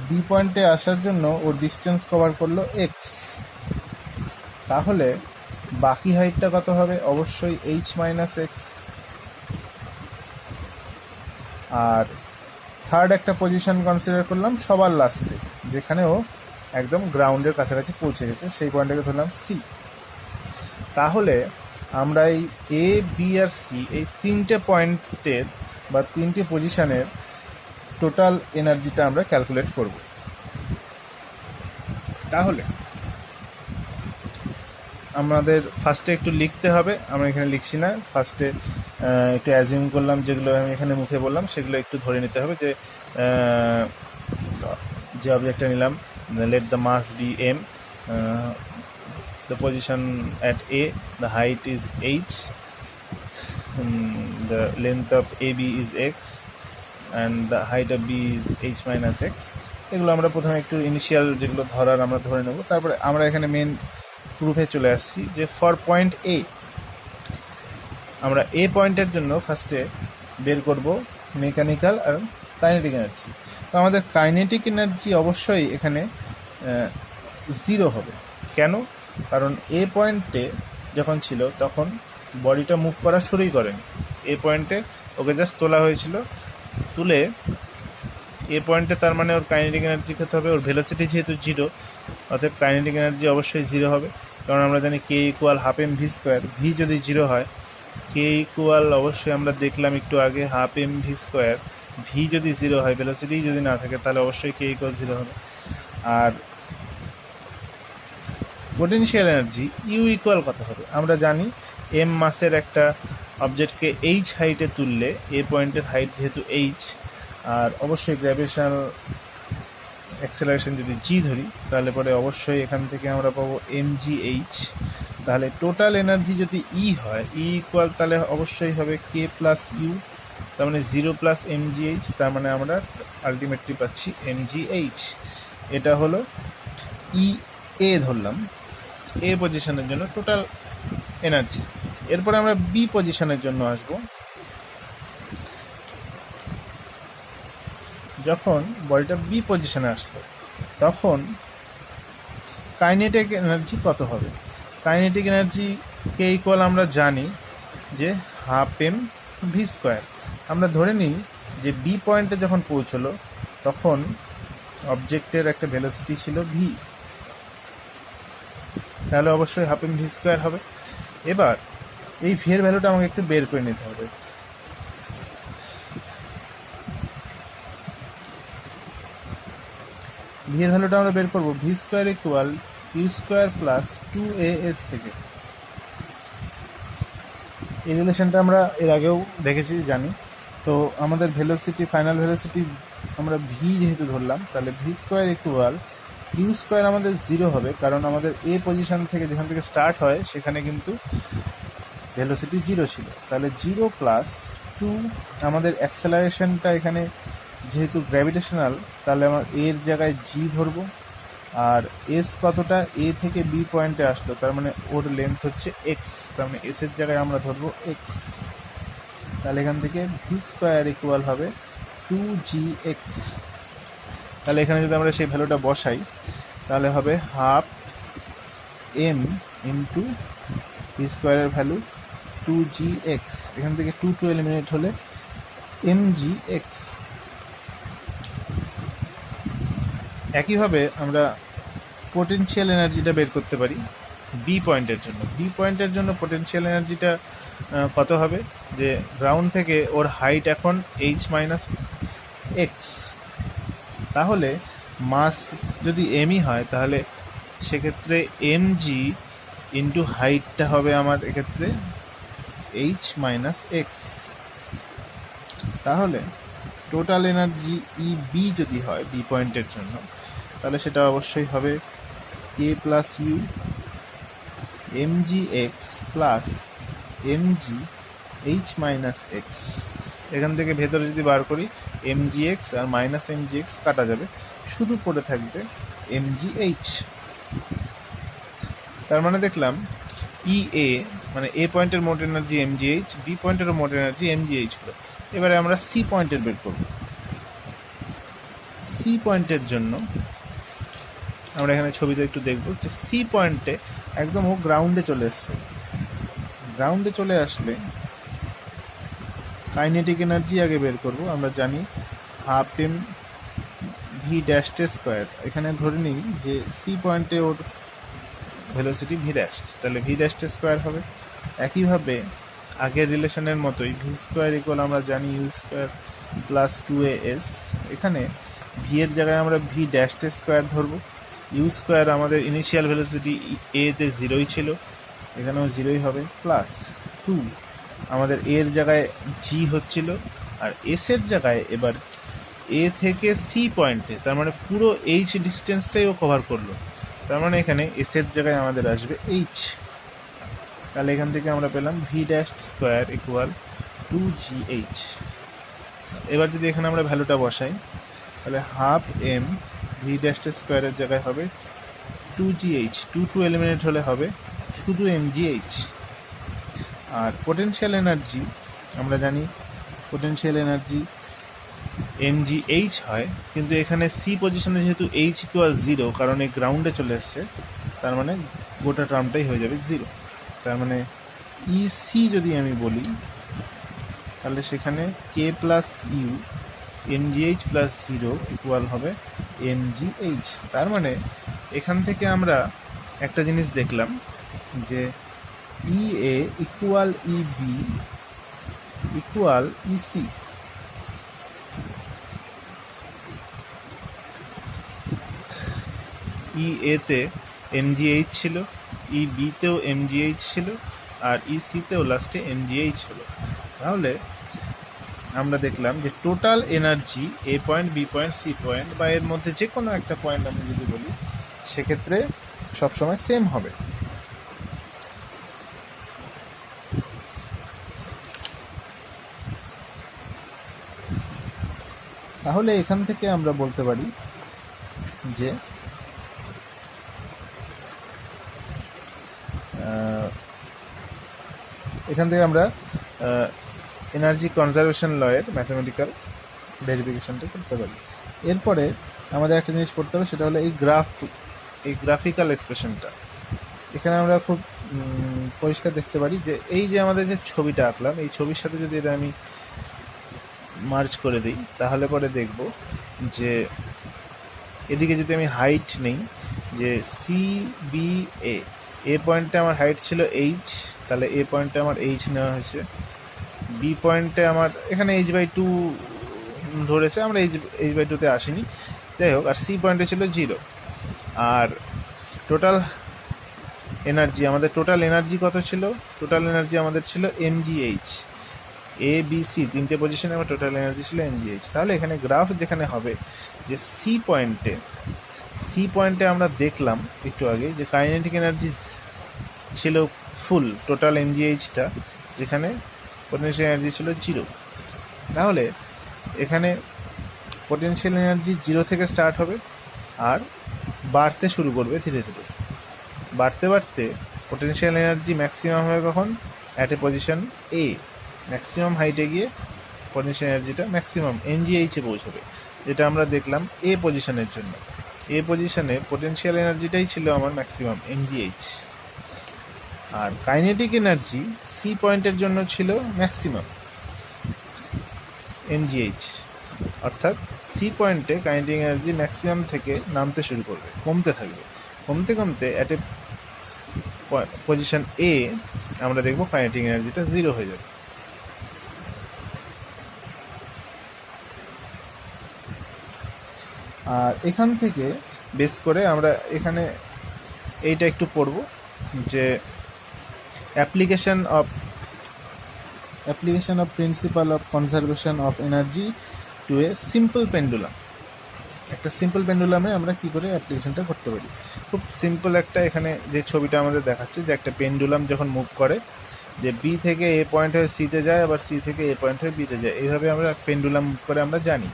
বি পয়েন্টে আসার জন্য ওর ডিস্টেন্স কভার করলো এক্স। তাহলে বাকি হাইটটা কত হবে? অবশ্যই এইচ মাইনাস এক্স। আর থার্ড একটা পজিশন কনসিডার করলাম সবার লাস্টে, যেখানে ও একদম গ্রাউন্ডের কাছাকাছি পৌঁছে গেছে, সেই পয়েন্টটাকে ধরলাম সি। তাহলে আমরা এই এ, বি আর সি, এই তিনটে পয়েন্টের বা তিনটে পজিশনের টোটাল এনার্জিটা আমরা ক্যালকুলেট করব। তাহলে আমাদের ফার্স্টে একটু লিখতে হবে, আমরা এখানে লিখছি না, ফার্স্টে একটু অ্যাজিউম করলাম, যেগুলো আমি এখানে মুখে বললাম সেগুলো একটু ধরে নিতে হবে। যে অবজেক্টটা নিলাম, let the mass be M, the position at A, the height is h, the length of AB is x, and the height of B is h minus x. এগুলো আমরা প্রথমে একটু ইনিশিয়াল যেগুলো ধরার আমরা ধরে নেব, তারপরে আমরা এখানে মেন প্রুফে চলে আসছি যে ফর পয়েন্ট এ আমরা এ পয়েন্টের জন্য ফার্স্টে বের করব মেকানিক্যাল আর কাইনেটিক এনার্জি। তো আমাদের কাইনেটিক এনার্জি অবশ্যই এখানে 0 হবে। কেন? কারণ এ পয়েন্টে যখন ছিল তখন বডিটা মুভ করা শুরুই করেনি। এ পয়েন্টে ওকে জাস্ট তোলা হয়েছিল, তুলে এ পয়েন্টে তার মানে ওর কাইনেটিক এনার্জি কত হবে? ওর ভেলোসিটি যেহেতু 0, অতএব কাইনেটিক এনার্জি অবশ্যই 0 হবে। কারণ আমরা জানি K equal half M V square. V যদি 0 হয়, কে ইকুয়াল অবশ্যই আমরা দেখলাম একটু আগে half M V square. V যদি 0 হয়, ভেলোসিটি যদি না থাকে, তাহলে অবশ্যই কে ইকুয়াল 0 হবে। আর পোটেনশিয়াল এনার্জি ইউ ইকুয়াল কত হবে? আমরা জানি এম মাসের একটা অবজেক্টকে এইচ হাইটে তুললে, এ পয়েন্টের হাইট যেহেতু এইচ, আর অবশ্যই গ্র্যাভিটেশনাল অ্যাক্সেলারেশন যদি জি ধরি, তাহলে পরে অবশ্যই এখান থেকে আমরা পাবো এম জি এইচ। তাহলে টোটাল এনার্জি যদি ই হয়, ই ইকুয়াল তাহলে অবশ্যই হবে কে প্লাস ইউ, তার মানে 0 প্লাস এম জি এইচ, তার মানে আমরা আলটিমেটলি পাচ্ছি এম জি এইচ। এটা হলো ই এ ধরলাম, এ পজিশনের জন্য টোটাল এনার্জি। এরপরে আমরা বি পজিশনের জন্য আসব। যখন বডিটা বি পজিশনে আসলো, তখন কাইনেটিক এনার্জি কত হবে? কাইনেটিক এনার্জি কে ইকুয়াল আমরা জানি যে হাফ এম ভি স্কোয়ার। আমরা ধরে নিই যে বি পয়েন্টে যখন পৌঁছলো তখন অবজেক্টের একটা ভেলোসিটি ছিল ভি, তাহলে অবশ্যই হাফ এম ভি স্কোয়ার হবে। এবার এই ভি এর ভ্যালুটা আমাকে একটু বের করে নিতে হবে। ভি এর ভ্যালুটা আমরা বের করবো V square equal U square plus 2as থেকে। এই রিলেশনটা আমরা এর আগেও দেখেছি, জানি। তো আমাদের ভেলোসিটি, ফাইনাল ভেলোসিটি আমরা ভি যেহেতু ধরলাম, তাহলে V square equal U square আমাদের 0 হবে, কারণ আমাদের এ পজিশন থেকে যেখান থেকে স্টার্ট হয় সেখানে কিন্তু ভেলোসিটি 0 ছিল। তাহলে 0 প্লাস 2, আমাদের অ্যাক্সেলারেশনটা এখানে যেহেতু গ্র্যাভিটেশনাল, তাহলে আমার এর জায়গায় জি ধরবো। আর এস কতটা? এ থেকে বি পয়েন্টে আসলো, তার মানে ওর লেন্থ হচ্ছে এক্স, তার মানে এস এর জায়গায় আমরা ধরবো এক্স। তাহলে এখান থেকে ভি স্কোয়ার ইকুয়াল হবে 2gx। তাহলে এখানে যদি আমরা সেই ভ্যালুটা বসাই, তাহলে হবে হাফ এম ইন্টু ভি স্কোয়ারের ভ্যালু 2gx। এখান থেকে 2 এলিমিনেট হলে mgx। একইভাবে আমরা পোটেনশিয়াল এনার্জিটা বের করতে পারি বি পয়েন্টের জন্য। বি পয়েন্টের জন্য পোটেনশিয়াল এনার্জিটা কত হবে? যে গ্রাউন্ড থেকে ওর হাইট এখন এইচ মাইনাস এক্স, তাহলে মাস যদি এমই হয়, তাহলে সেক্ষেত্রে এম জি ইন্টু হাইটটা হবে আমার এক্ষেত্রে এইচ মাইনাস এক্স। তাহলে টোটাল এনার্জি ই বি যদি হয় বি পয়েন্টের জন্য, তাহলে সেটা অবশ্যই হবে K plus U M G X plus M G H minus X. এখান থেকে ভেতরে যদি বার করি, এম জি এক্স আর মাইনাস এম জি এক্স কাটা যাবে, শুধু পড়ে থাকবে এম জি এইচ। তার মানে দেখলাম ই এ মানে এ পয়েন্টের মোট energy M G H, B পয়েন্টেরও মোট এনার্জি এম জি এইচ হলো। এবারে আমরা সি পয়েন্টের বের করব। সি পয়েন্টের জন্য আমরা এখানে ছবিতে একটু দেখব যে সি পয়েন্টে একদম ও গ্রাউন্ডে চলে এসছে। গ্রাউন্ডে চলে আসলে কাইনেটিক এনার্জি আগে বের করব। আমরা জানি half M V dash square. এখানে ধরে নিই যে সি পয়েন্টে ওর ভেলোসিটি ভি ড্যাশ, তাহলে ভি ড্যাশ স্কোয়ার হবে। একইভাবে আগের রিলেশনের মতোই ভি স্কোয়ার ইকুয়াল আমরা জানি ইউ স্কোয়ার প্লাস 2as। এখানে ভি এর জায়গায় আমরা ভি ড্যাশ স্কোয়ার ধরবো। ইউ স্কোয়ার আমাদের ইনিশিয়াল ভেলোসিটি এতে 0ই ছিল, এখানেও 0ই হবে, প্লাস 2 আমাদের এর জায়গায় জি হচ্ছিল, আর এস এর জায়গায় এবার এ থেকে সি পয়েন্টে, তার মানে পুরো এইচ ডিস্টেন্সটাই ও কভার করলো, তার মানে এখানে এস এর জায়গায় আমাদের আসবে এইচ। তাহলে এখান থেকে আমরা পেলাম V dash square equal 2gh। এবার যদি এখানে আমরা ভ্যালুটা বসাই তাহলে হাফ এম ভি ড্যাশ স্কোয়ারের জায়গায় হবে 2gh, 2 এলিমিনেট হলে হবে শুধু mgh। আর পোটেনশিয়াল এনার্জি আমরা জানি পোটেনশিয়াল এনার্জি mgh হয়, কিন্তু এখানে সি পজিশনে যেহেতু এইচ ইকুয়াল 0 কারণ এই গ্রাউন্ডে চলে এসছে, তার মানে গোটা টার্মটাই হয়ে যাবে 0। তার মানে ইসি যদি আমি বলি তাহলে সেখানে K plus U mgh plus 0 equal হবে mgh। তার মানে এখান থেকে আমরা একটা জিনিস দেখলাম যে E A equal E B equal EC. E এতে mgh ছিল, ই বিতেও mgh ছিল, আর ই সিতেও লাস্টে mgh হলো। তাহলে আমরা দেখলাম যে total energy A point, B point, C point বা এর মধ্যে যে কোনো একটা পয়েন্ট আমি যদি বলি সেক্ষেত্রে সবসময় সেম হবে। তাহলে এখান থেকে আমরা বলতে পারি যে এখান থেকে আমরা এনার্জি কনজারভেশন লয়ের ম্যাথমেটিক্যাল ভেরিফিকেশনটা করতে পারি। এরপরে আমাদের একটা জিনিস করতে হবে, সেটা হলো এই গ্রাফিক্যাল এক্সপ্রেশনটা। এখানে আমরা খুব পরিষ্কার দেখতে পারি যে এই যে আমাদের যে ছবিটা আঁকলাম, এই ছবির সাথে যদি এটা আমি মার্জ করে দিই তাহলে পরে দেখব যে এদিকে যদি আমি হাইট নেই যে সি বি এ পয়েন্টে আমার হাইট ছিল এইচ, তাহলে এ পয়েন্টে আমার এইচ নেওয়া হয়েছে। বি পয়েন্টে আমার এখানে h/2 ধরেছে, আমরা h/2তে আসিনি, যাই হোক। আর সি পয়েন্টে ছিল 0। আর টোটাল এনার্জি টোটাল এনার্জি কত ছিল? টোটাল এনার্জি আমাদের ছিল mgh। এ বি সি তিনটে পজিশনে আমার টোটাল এনার্জি ছিল mgh। তাহলে এখানে গ্রাফ যেখানে হবে যে সি পয়েন্টে আমরা দেখলাম একটু আগে যে কাইনেটিক এনার্জি ছিল ফুল টোটাল mgh-টা, যেখানে পোটেনশিয়াল এনার্জি ছিল 0। তাহলে এখানে পোটেনশিয়াল এনার্জি 0 থেকে স্টার্ট হবে আর বাড়তে শুরু করবে ধীরে ধীরে। বাড়তে বাড়তে পোটেনশিয়াল এনার্জি ম্যাক্সিমাম হবে কখন? At a position A. Maximum হাইটে গিয়ে পোটেনশিয়াল এনার্জিটা ম্যাক্সিমাম mgh-এ পৌঁছবে, যেটা আমরা দেখলাম এ পজিশনের জন্য। এ পজিশনে পোটেনশিয়াল এনার্জিটাই ছিল আমার ম্যাক্সিমাম mgh। আর কাইনেটিক এনার্জি সি পয়েন্টের জন্য ছিল ম্যাক্সিমাম mgh। অর্থাৎ সি পয়েন্টে কাইনেটিক এনার্জি ম্যাক্সিমাম থেকে নামতে শুরু করবে, কমতে থাকবে, কমতে কমতে অ্যাট এ পজিশন এ আমরা দেখব কাইনেটিক এনার্জিটা 0 হয়ে যাবে। আর এখান থেকে বেস করে আমরা এখানে এইটা একটু পড়ব যে application of principle of conservation of energy to a simple pendulum. একটা সিম্পল পেন্ডুলামে আমরা কি করে অ্যাপ্লিকেশনটা করতে পারি? খুব সিম্পল একটা, এখানে যে ছবিটা আমাদের দেখাচ্ছে যে একটা পেন্ডুলাম যখন মুভ করে, যে বি থেকে এ পয়েন্ট হয়ে সিতে যায়, আবার সি থেকে এ পয়েন্ট হয়ে বিতে যায়, এইভাবে আমরা পেন্ডুলাম মুভ করে আমরা জানি।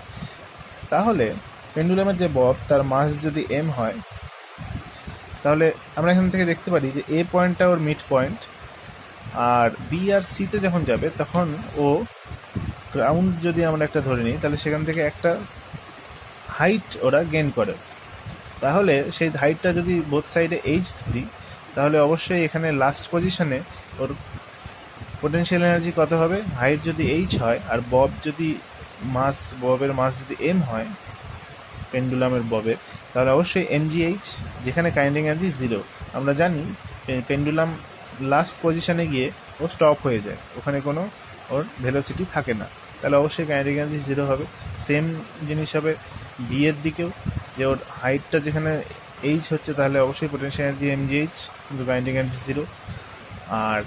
তাহলে পেন্ডুলামের যে বব তার মাস যদি এম হয়, তাহলে আমরা এখান থেকে দেখতে পারি যে এ পয়েন্টটা ওর মিড পয়েন্ট, আর বি আর সিতে যখন যাবে তখন ও গ্রাউন্ড যদি আমরা একটা ধরে নিই, তাহলে সেখান থেকে একটা হাইট ওরা গেইন করে। তাহলে সেই হাইটটা যদি বোথ সাইডে এইচ ধরি, তাহলে অবশ্যই এখানে লাস্ট পজিশনে ওর পোটেনশিয়াল এনার্জি কত হবে? হাইট যদি এইচ হয় আর ববের মাস যদি এম হয় পেন্ডুলামের ববের, তাহলে অবশ্যই mgh, যেখানে কাইনেটিক এনার্জি 0। আমরা জানি পেন্ডুলাম লাস্ট পজিশনে গিয়ে ও স্টপ হয়ে যায়, ওখানে কোনো ওর ভেলোসিটি থাকে না, তাহলে অবশ্যই কাইনেটিক এনার্জি 0 হবে। সেম জিনিস হবে বি এর দিকেও, যে ওর হাইটটা যেখানে এইচ হচ্ছে তাহলে অবশ্যই পোটেনশিয়াল এনার্জি mgh, কিন্তু কাইনেটিক এনার্জি 0। আর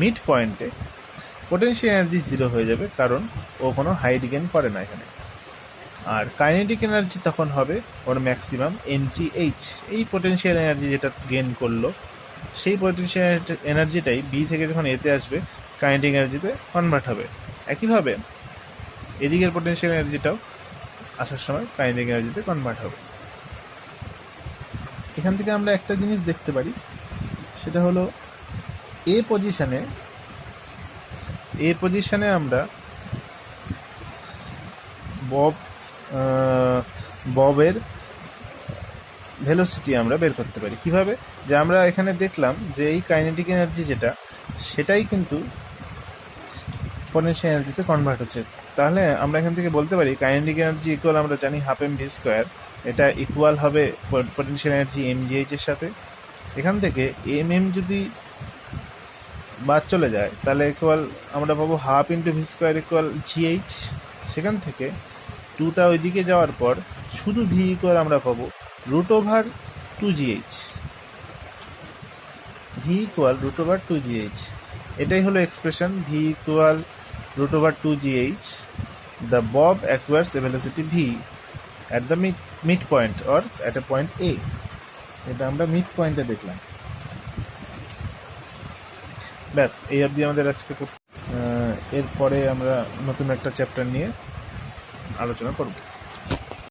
মিড পয়েন্টে পোটেনশিয়াল এনার্জি 0 হয়ে যাবে, কারণ ও কোনো হাইট গেইন করে না এখানে। আর কাইনেটিক এনার্জি তখন হবে ওর ম্যাক্সিমাম mgh। এই পোটেনশিয়াল এনার্জি যেটা গেইন করলো সেই পোটেনশিয়াল এনার্জিটাই বি থেকে যখন এতে আসবে কাইনেটিক এনার্জিতে কনভার্ট হবে। একইভাবে এদিকের পোটেনশিয়াল এনার্জিটাও আসার সময় কাইনেটিক এনার্জিতে কনভার্ট হবে। এখান থেকে আমরা একটা জিনিস দেখতে পারি, সেটা হলো এ পজিশনে আমরা ববের ভেলোসিটি আমরা বের করতে পারি কিভাবে, যে আমরা এখানে দেখলাম যে এই কাইনেটিক এনার্জি যেটা সেটাই কিন্তু পোটেনশিয়াল এনার্জিতে কনভার্ট হচ্ছে। তাহলে আমরা এখান থেকে বলতে পারি কাইনেটিক এনার্জি ইকুয়াল, আমরা জানি হাফ এম ভি স্কোয়ার, এটা ইকুয়াল হবে পোটেনশিয়াল এনার্জি mgh এর সাথে। এখান থেকে এম যদি বাদ চলে যায় তাহলে ইকুয়াল আমরা পাবো half into V square equal gh। সেখান থেকে 2টা ওইদিকে যাওয়ার পর শুধু ভি ইকুয়াল আমরা পাবো √2gh। ভি ইকুয়াল √2gh, এটাই হলো expression V equal √2gh। The bob acquires a velocity V at the mid point or at a point A. এটা আমরা মিড পয়েন্টে দেখলাম। ব্যাস, এই অবধি আমাদের আজকে। এরপরে আমরা নতুন একটা চ্যাপ্টার নিয়ে আলোচনা করব।